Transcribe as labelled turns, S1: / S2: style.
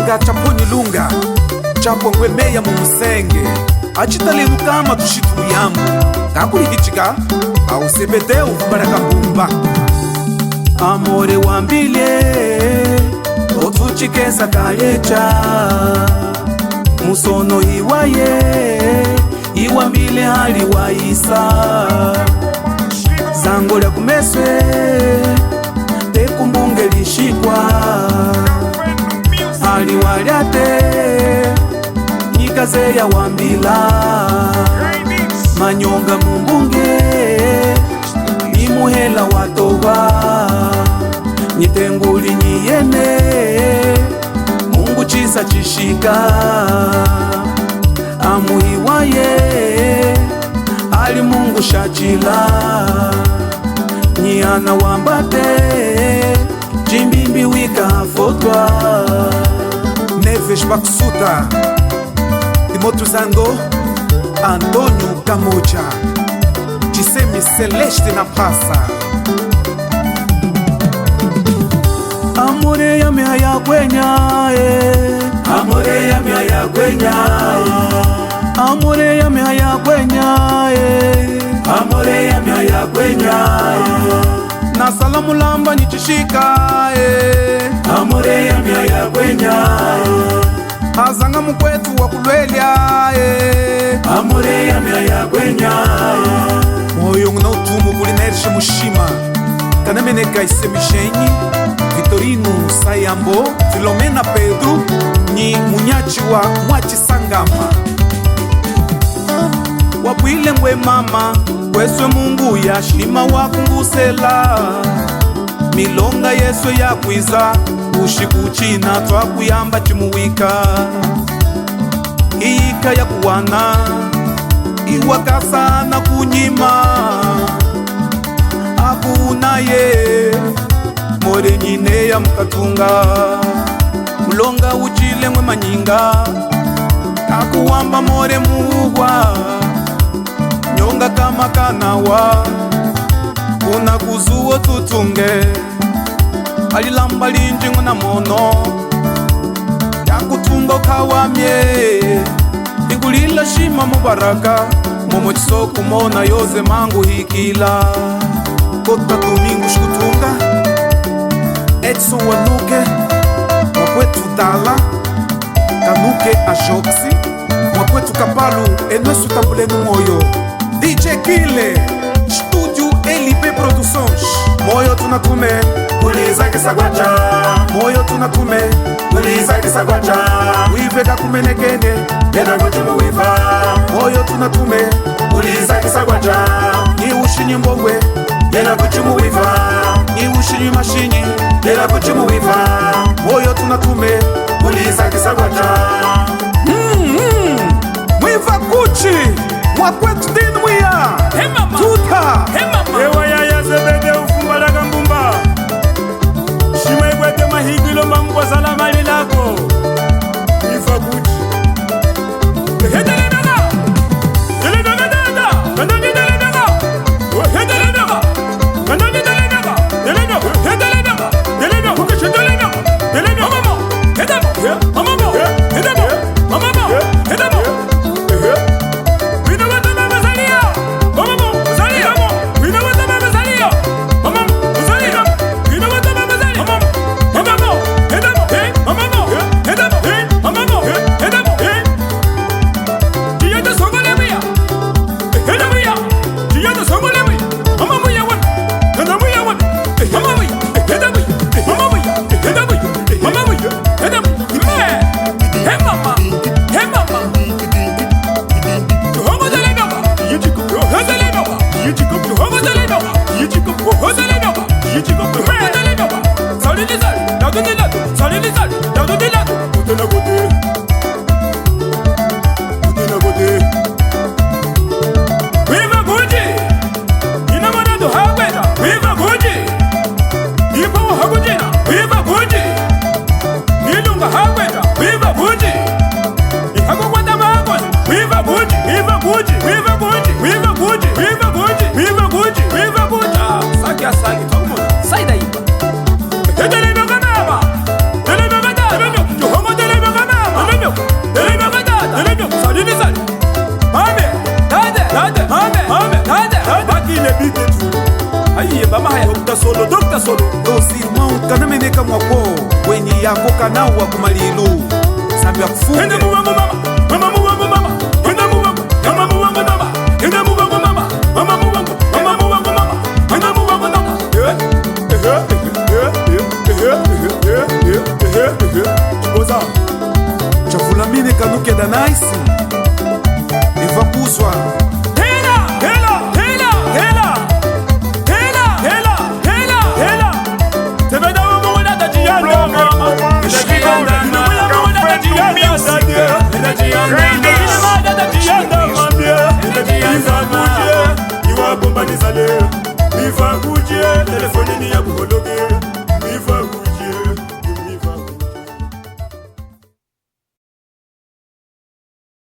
S1: chisenga chaponi lunga chapo ngwemeya mumusenge achitalilu kama tushitu yambu kakuli hichika ausebede uvubaraka mbumba amore wambile otuchikesa kayecha musono iwaye iwambile hali waisa zango lya kumeswe tekumbunge lishikwa hali walyate nyikaze ya wambila manyonga mumbunge nimuhela watoba nyitenguli nyiyene Mungu chisa chishika amuhiwaye ali Mungu shachila nyana wambate jimbimbi wika fotwa Neves Bakusuta Timoto Zando Antônio Camocha Gisemi Celeste na pasa Amore ya mihaya kwenya Amore ya mihaya kwenya Amore ya mihaya kwenya Amore ya mihaya kwenya na salamu lamba nichishika Amore ya mihaya kwenya azanga mukwetu wa kulwelya Amore ya mihaya kwenya moyo nguna utumu kulinerishe mushima kanameneka isemishenyi Vitorino Sayambo Filomena Pedro ni munyachi wa mwachi sangama wabwile ngwe mama kweswe Mungu ya shima wakungusela milonga yeswe ya kwiza ushiku china twakuyamba chimuwika iyika ya kuwana iwakasana kunyima akunaye more nyine ya mukatunga mulonga uchile ngwe manyinga akuwamba more muhwa nyonga kama kanawa kuna kuzuo tutunge alilamba linji nguna mono yakutunga kawamye ingulila shima mubaraka momo chisoku mona yoze mangu hikila kota domingo shkutunga Edson Wanuke mwakwetu Dala Kanuke Ajoksi mwakwetu Kapalu enwesu tambulenu moyo DJ Kile Studio LIP Productions moyo tunakume kuliza kisagwacha moyo tunakume kuliza kisagwacha wiveka kumenekene yena kuchumu wiva moyo tunakume kuliza kisagwacha ni ushinyi mbongwe yena kuchumu wiva ni ushinyi mashinyi yena kuchumu wiva moyo tunakume kuliza kisagwacha mwiva kuchi mwakwetu dinu mwiya tuta
S2: ewa yaya zebede ufumbalaka mbumba shima ikwete mahigilo mangwa salamali lako ifa kuchi
S1: Sai daí. mali yako kanauwa kumalilu sambi ya kufunge.
S2: Ende muwangu mama, mama muwangu mama, ende muwangu, mama muwangu mama, ende muwangu mama, mama muwangu, mama muwangu mama, ende muwangu mama.
S1: Chiboza Chafulamine kanuke da nice.